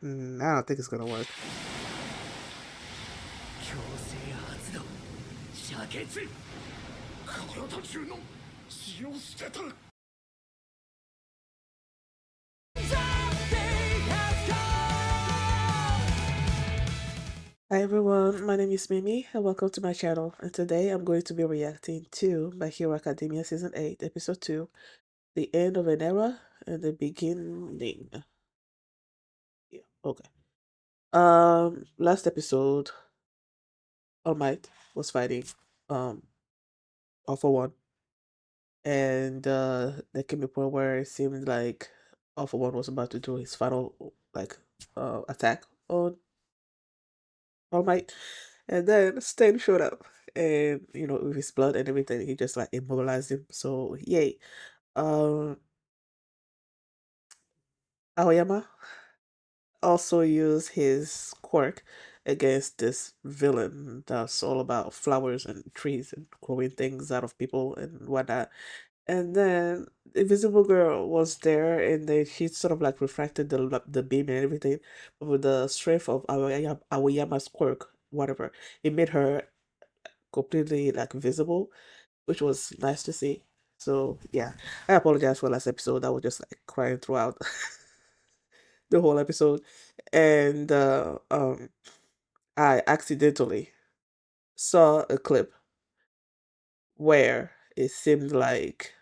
I don't think it's gonna work. Hi everyone, my name is Mimi and welcome to my channel. And today I'm going to be reacting to My Hero Academia Season 8, Episode 2, The End of an Era and the Beginning. Yeah, okay. Last episode, All Might was fighting All for One, and there came a point where it seemed like All for One was about to do his final attack on All Might, and then Stain showed up, and with his blood and everything, he just like immobilized him. So yay! Um, Aoyama also used his quirk against this villain that's all about flowers and trees and growing things out of people and whatnot. And then Invisible Girl was there, and then she sort of like refracted the beam and everything. But with the strength of Aoyama's quirk, whatever, it made her completely like visible, which was nice to see. So yeah, I apologize for last episode. I was just like crying throughout the whole episode, and I accidentally saw a clip where it seemed like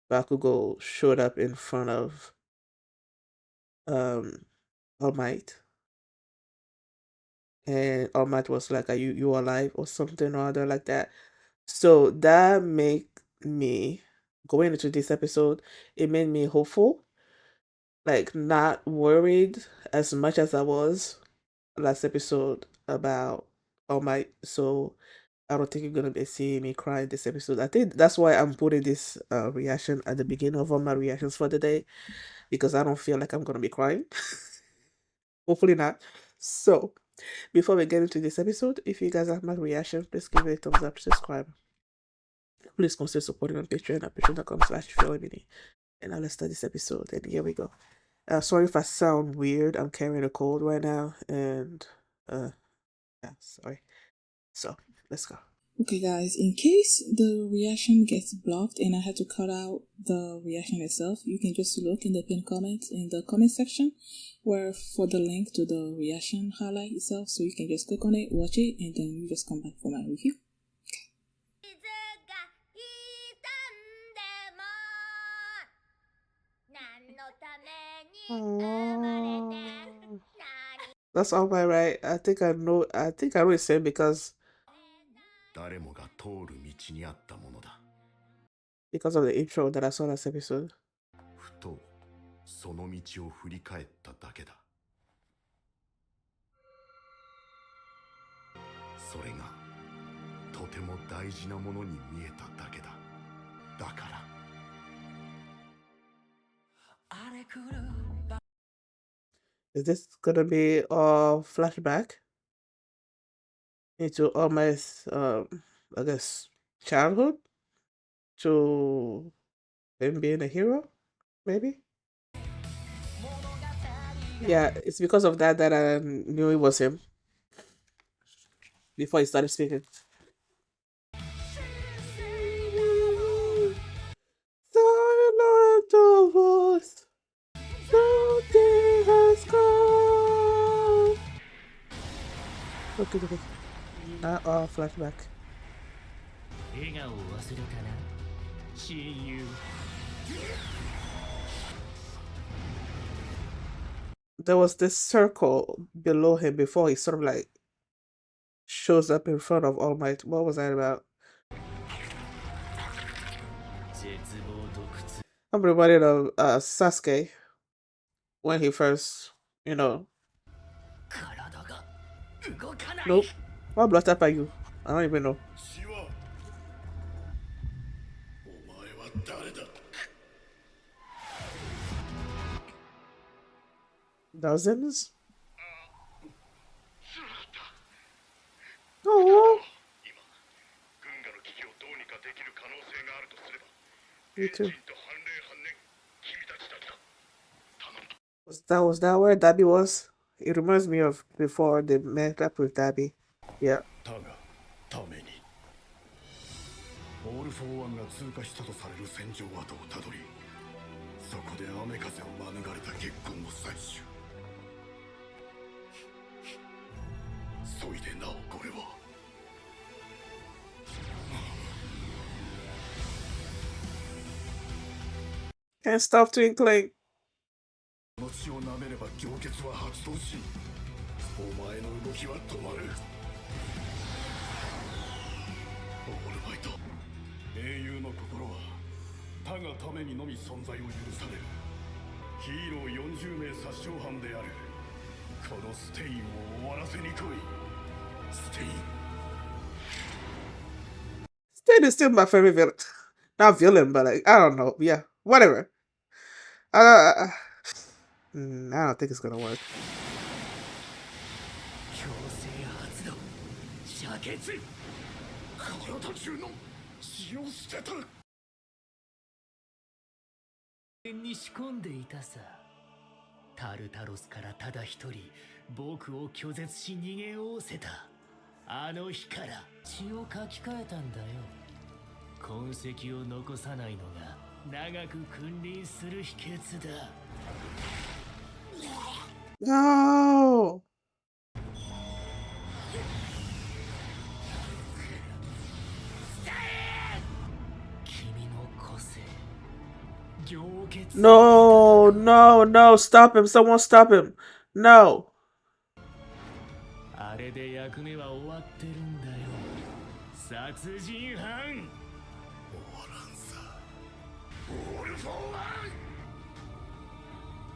Bakugo showed up in front of um All Might, and All Might was like, "Are you alive?" or something or other like that. So that made me going into this episode. It made me hopeful, like not worried as much as I was last episode about All Might. So I don't think you're gonna be seeing me cry this episode. I think that's why I'm putting this reaction at the beginning of all my reactions for the day, because I don't feel like I'm gonna be crying. Hopefully not. So before we get into this episode, if you guys have my reaction, please give it a thumbs up, subscribe. Please consider supporting on Patreon at patreon.com/feelmini. And now let's start this episode. And here we go. Sorry if I sound weird. I'm carrying a cold right now, and yeah, sorry. So let's go. Okay, guys, in case the reaction gets blocked and I had to cut out the reaction itself, you can just look in the pinned comments in the comment section where for the link to the reaction highlight itself, so you can just click on it, watch it, and then you just come back for my review. Aww. That's all my right. I think I know. I think I know it's him because of the intro that I saw last episode. ふとその道を振り返っただけだ。それがとても大事なものに見えただけだ。だから Is this gonna be a flashback into all my I guess childhood to him being a hero? Maybe. Yeah, it's because of that that I knew it was him before he started speaking. Silent voice, something has gone. Okay, okay. Not all flashback. 笑顔を忘れたな親友 There was this circle below him before he sort of like shows up in front of All Might. What was that about? 絶望と苦痛 I'm reminded of Sasuke when he first, 体が動かない Nope. What blocked up are you? I don't even know. 死はお前は誰だ。 Dozens? Oh, 今軍河の危機をどうにかできる可能性があるとすれば me エン too. ジンと判例判年君たちだけだ。頼む。 Was that where Dabi was? It reminds me of before they met up with Dabby. Yeah. だがためにオール・フォー・ワンが通過したとされる戦場跡をたどり、そこで雨風を免れた結婚を採取。そいでなおこれはCan't stop twinkling. この血を舐めれば凝結は発動し、お前の動きは止まる。オールマイト、英雄の心は他がためにのみ存在を許される。ヒーロー40名殺傷犯であるこのステインを終わらせに来い。ステイン。 Stan is still my favorite villain. Not villain, but like, I don't know. Yeah, whatever. I don't think it's gonna work. 強制発動射血体中の血を捨てた。に仕込んでいたさ。タルタロスからただ一人僕を拒絶し逃げおおせた。あの日から血を書き換えたんだよ。痕跡を残さないのが長く君臨する秘訣だ。No. 君の個性凝結 No, no, no. Stop him. Someone stop him. No. あれで役目は終わってるんだよ。殺人犯。終わらんさ。オール・フォー・ワン。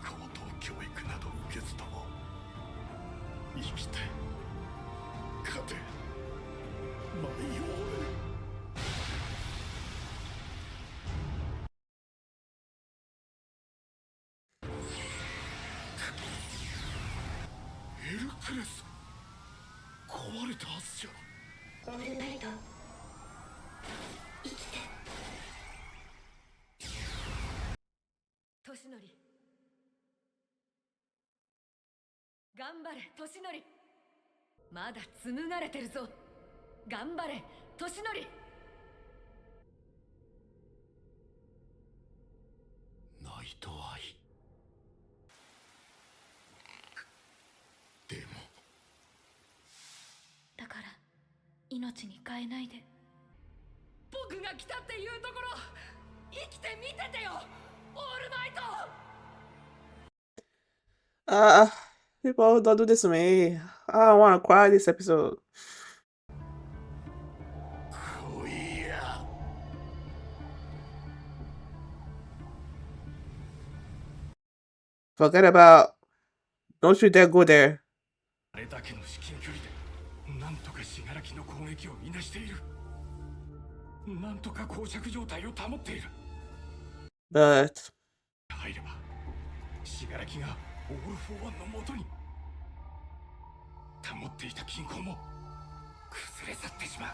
高等教育など受けずとも生きて勝て舞い降れ。エルクレス壊れたはずじゃ。オールマイト生きて。年寄り頑張れ年寄り、まだ紡がれてるぞ。頑張れ年寄り。ナイトアイ。でもだから命に変えないで。僕が来たっていうところ生きて見ててよオールマイト。People don't do this to me. I don't want to cry this episode. 来いや。Forget about. Don't you dare go there. あれだけの至近距離でなんとか死柄木の攻撃をみなしている。なんとか膠着状態を保っている。 But 入れば死柄木がオール・フォー・ワンの元に。保っていた均衡も崩れ去ってしま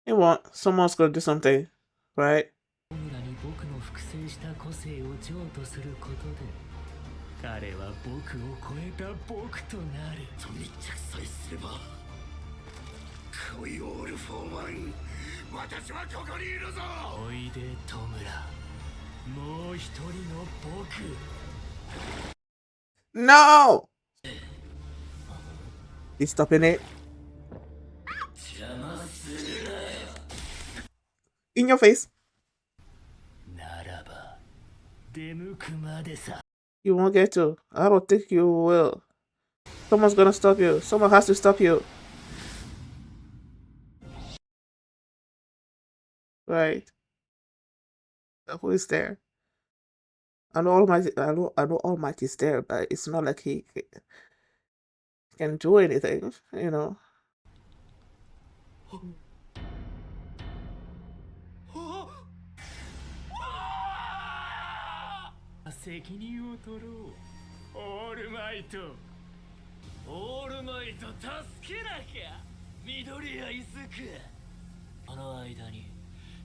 う。someone's gonna do something, right? 村に僕の複製した個性を譲渡することで彼は僕を超えた僕となる。と密着さえすれば。来いオール・フォー・ワン。私はここにいるぞ。おいでトムラ、もう一人の僕。 No! He's stopping it. 邪魔するなよ。 In your face. ならば出向くまでさ。 You won't get to. I don't think you will. Someone's gonna stop you. Someone has to stop you. Right. Who is there? I know Almighty. I know Almighty's there, but it's not like he can do anything. You know. 責任を取ろう。オールマイト。オールマイト助けなきゃ。緑谷イズク。この間に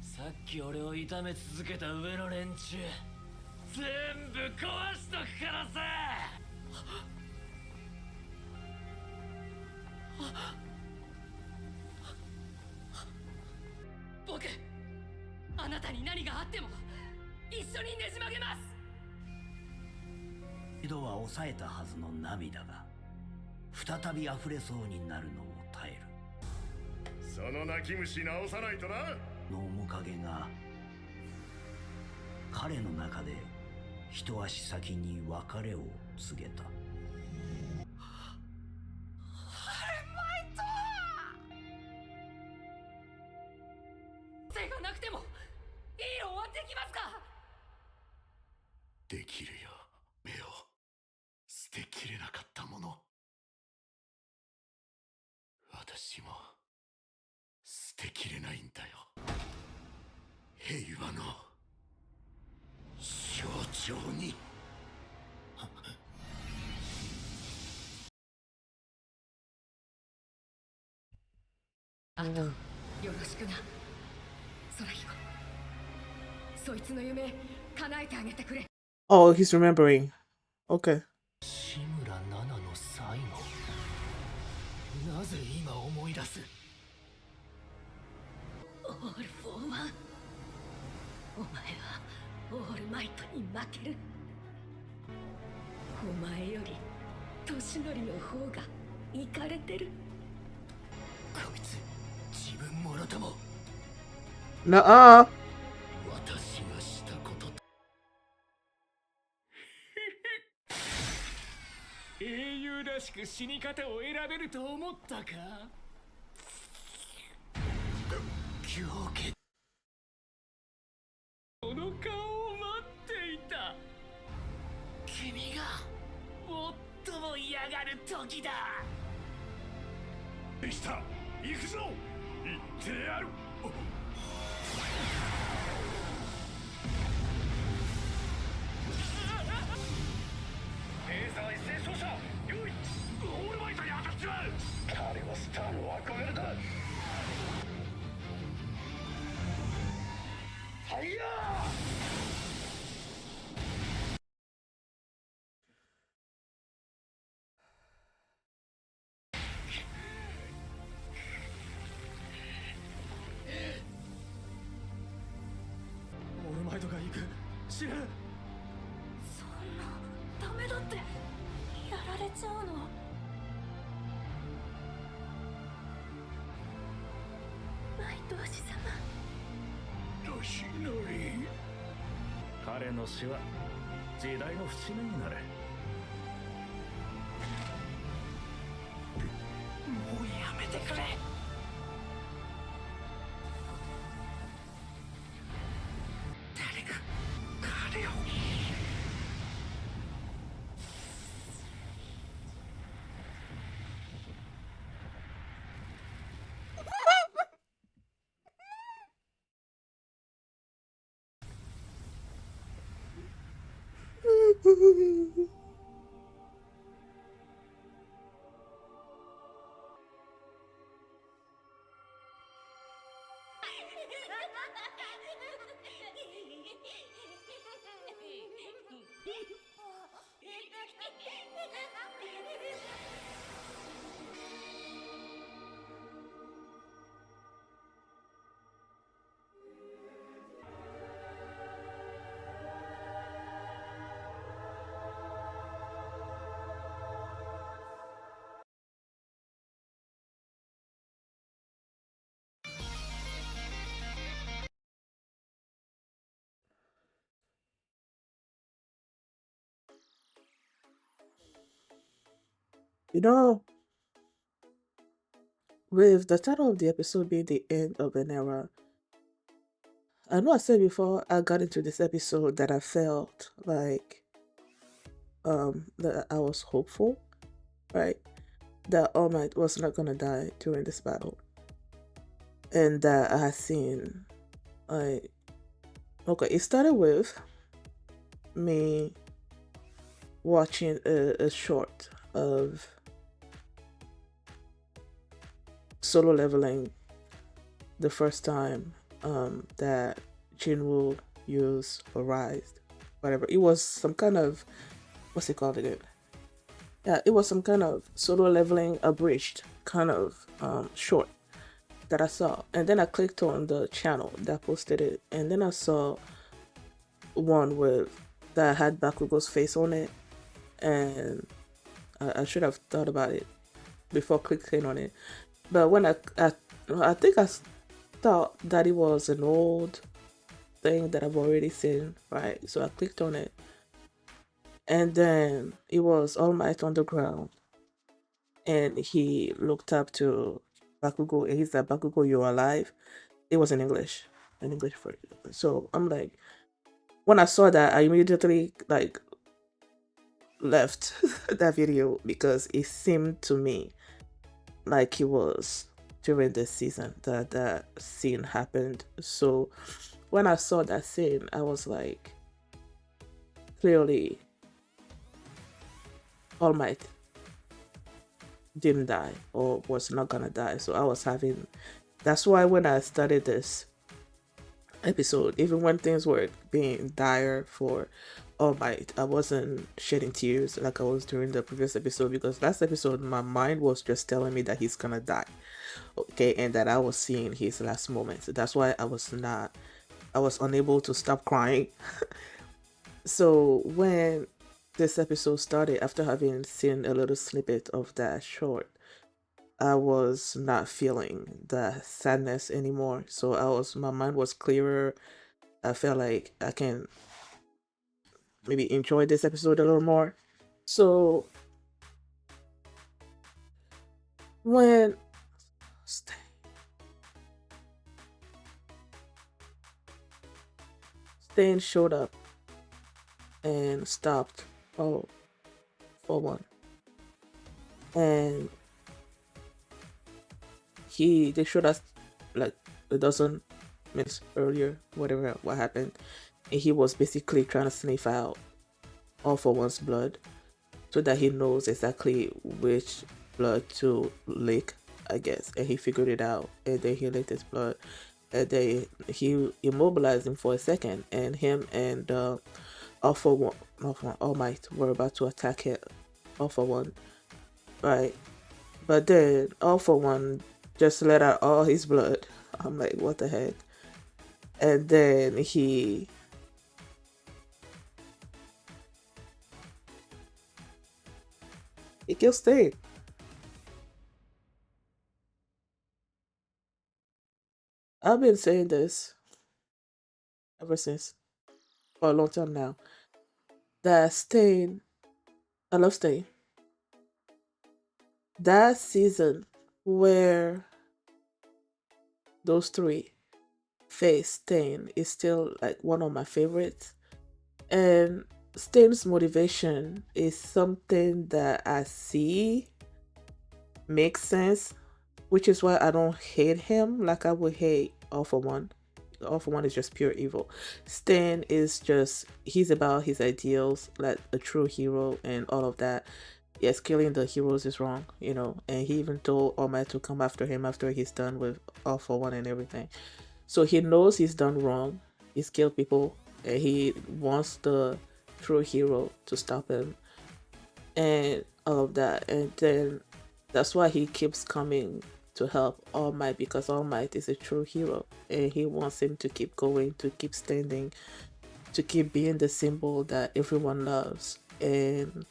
さっき俺を痛め続けた上の連中全部壊しとくからさ。僕、あなたに何があっても一緒にねじ曲げます。一度は抑えたはずの涙が再び溢れそうになるのを耐える。その泣き虫直さないとな。の面影が彼の中で一足先に別れを告げた。手がなくてもヒーローはできますか？できるよ、目を捨てきれなかったもの。私も捨てきれないんだよ。平和の象徴に。あとよろしくな、空彦。そいつの夢叶えてあげてくれ。 Oh, he's remembering. Okay. 志村奈々の最後。なぜ今思い出す？オール・フォー・ワン。お前はオールマイトに負ける。お前より年寄りの方がイカれてる。こいつ自分もろとも Nuh-uh. 私がしたことと。英雄らしく死に方を選べると思ったか？狂気。この顔を待っていた。君が最も嫌がる時だ。でした、行くぞ。行ってやる。レーザー一斉照射用意。オールマイトに当たっちまう。彼はスターの憧れだ。ファイヤー。オールマイトが行く。知らん。そんなダメだって。やられちゃうの。マイト王子様。年寄り。彼の死は時代の節目になる。もうやめてくれ。誰か彼を。You know, with the title of the episode being the end of an era, I know I said before I got into this episode that I felt like that I was hopeful, right? That All Might was not gonna die during this battle. And that I had seen like okay, it started with me watching a short of solo leveling the first time that Jinwoo used or Rise, whatever. It was some kind of, what's it called again? Yeah, it was some kind of solo leveling abridged kind of short that I saw. And then I clicked on the channel that posted it. And then I saw one with that had Bakugo's face on it. And I should have thought about it before clicking on it. But when I think I thought that it was an old thing that I've already seen, right? So I clicked on it. And then it was All Might on the ground. And he looked up to Bakugo and he said, Bakugo, you're alive. It was in English for it. So I'm like, when I saw that, I immediately like left that video because it seemed to me like it was during this season that that scene happened. So when I saw that scene, I was like, clearly, All Might didn't die or was not gonna die. So I was having. That's why when I started this episode, even when things were being dire for All Might, I wasn't shedding tears like I was during the previous episode because last episode my mind was just telling me that he's gonna die. Okay, and that I was seeing his last moments. That's why I was unable to stop crying. So when this episode started, after having seen a little snippet of that short, I was not feeling the sadness anymore. So my mind was clearer. I felt like I can maybe enjoy this episode a little more. So when Stain showed up and stopped all for one, and they showed us like a dozen minutes earlier, whatever what happened, and he was basically trying to sniff out All for One's blood so that he knows exactly which blood to lick, I guess. And he figured it out, and then he licked his blood, and then he immobilized him for a second, and him and All for One, All Might were about to attack it, All for One, right? But then All for One just let out all his blood. I'm like, what the heck? And then he kills Stain. I've been saying this ever since for a long time now. That Stain, I love Stain. That season where those three face Stain is still like one of my favorites. And Stain's motivation is something that I see makes sense, which is why I don't hate him like I would hate All for One. All for One is just pure evil. Stain is just, he's about his ideals, like a true hero and all of that. Yes, killing the heroes is wrong, you know, and he even told All Might to come after him after he's done with All for One and everything. So he knows he's done wrong. He's killed people, and he wants the true hero to stop him and all of that. And then that's why he keeps coming to help All Might, because All Might is a true hero and he wants him to keep going, to keep standing, to keep being the symbol that everyone loves. And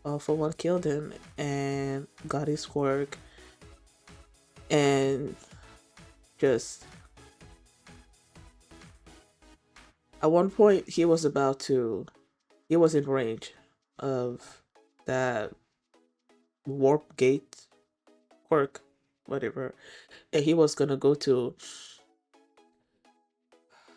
All for One killed him and got his quirk, and just at one point he was in range of that warp gate quirk, whatever, and he was gonna go to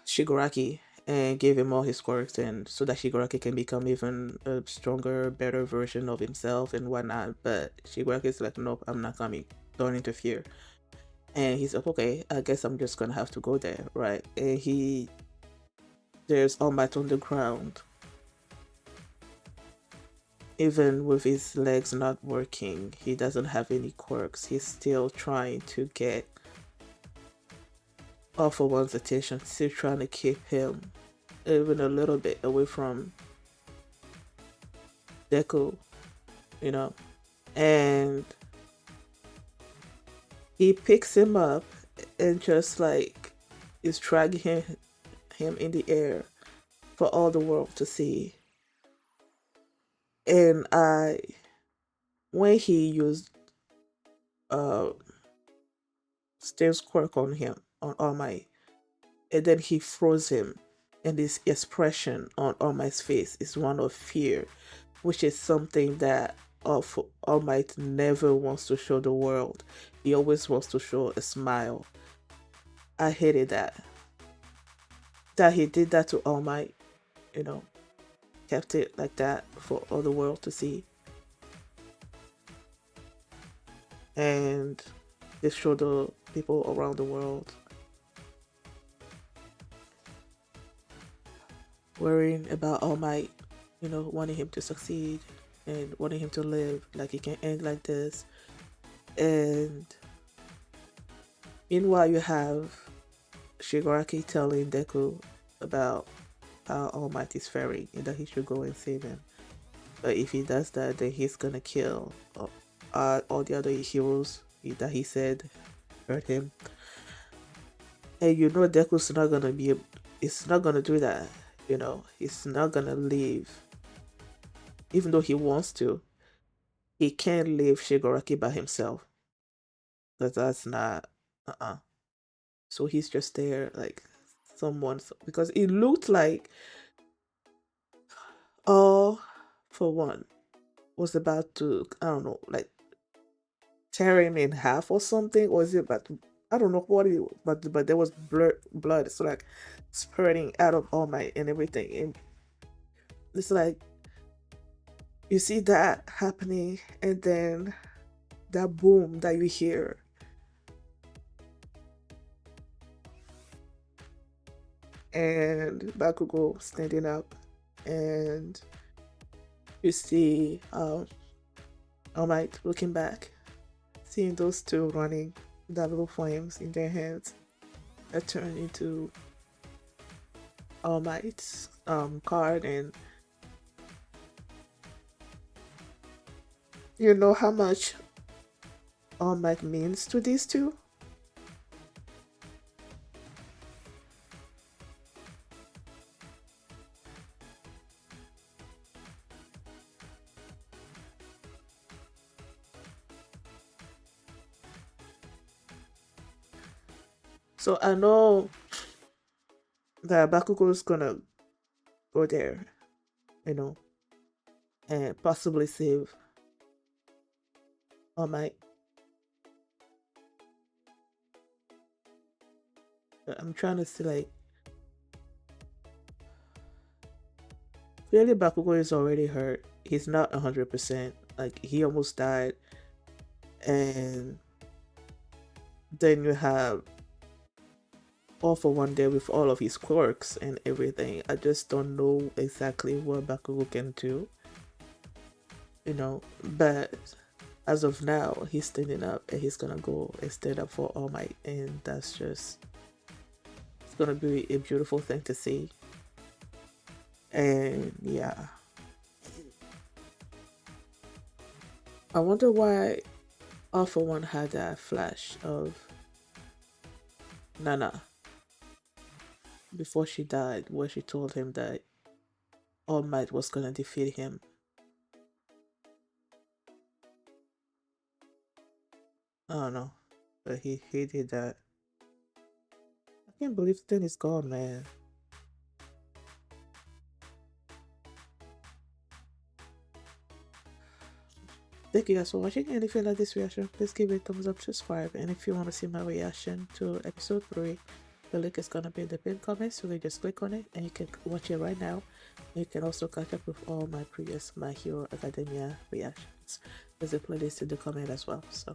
Shigaraki and give him all his quirks, and so that Shigaraki can become even a stronger, better version of himself and whatnot. But Shigaraki's like, nope, I'm not coming, don't interfere. And he's like, okay, I guess I'm just gonna have to go there, right? And there's All Might on the ground, even with his legs not working, he doesn't have any quirks. He's still trying to get All for One's attention, still trying to keep him even a little bit away from Deku you know, and he picks him up and just like is dragging him in the air for all the world to see. And when he used uh Steve's quirk on him, on All Might, and then he froze him, and this expression on All Might's face is one of fear, which is something that of All Might never wants to show the world. He always wants to show a smile. I hated that he did that to All Might, you know, kept it like that for all the world to see. And they show the people around the world worrying about All Might, you know, wanting him to succeed and wanting him to live, like he can end like this. And meanwhile, you have Shigaraki telling Deku about how All Might is faring and that he should go and save him. But if he does that, then he's gonna kill all the other heroes that he said hurt him. And you know Deku's not gonna be, it's not gonna do that. You know, he's not gonna leave. Even though he wants to, he can't leave Shigaraki by himself. Because that's not, So he's just there, like, someone, because it looked like All for One was about to, I don't know, like, tear him in half or something, or is it about to, I don't know what it was, but there was blood, so like spurting out of All Might and everything, and it's like you see that happening, and then that boom that you hear, and Bakugo standing up, and you see All Might looking back, seeing those two running, that little flames in their hands that turn into All Might's card, and you know how much All Might means to these two. So I know that Bakugo is gonna go there, you know, and possibly save All Might. But I'm trying to see, like, clearly Bakugo is already hurt. He's not 100%. Like, he almost died. And then you have All for One there with all of his quirks and everything. I just don't know exactly what Bakugo can do, you know, but as of now, he's standing up and he's gonna go and stand up for All Might, and that's just, it's gonna be a beautiful thing to see. And yeah, I wonder why All for One had that flash of Nana before she died, where she told him that All Might was gonna defeat him. I don't know, but he did that. I can't believe the thing is gone, man. Thank you guys for watching, and if you like this reaction, please give it a thumbs up, subscribe, and if you want to see my reaction to episode 3, the link is gonna be in the pinned comments, so you can just click on it and you can watch it right now. You can also catch up with all my previous My Hero Academia reactions. There's a playlist in the comment as well. So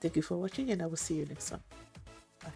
thank you for watching, and I will see you next time. Bye.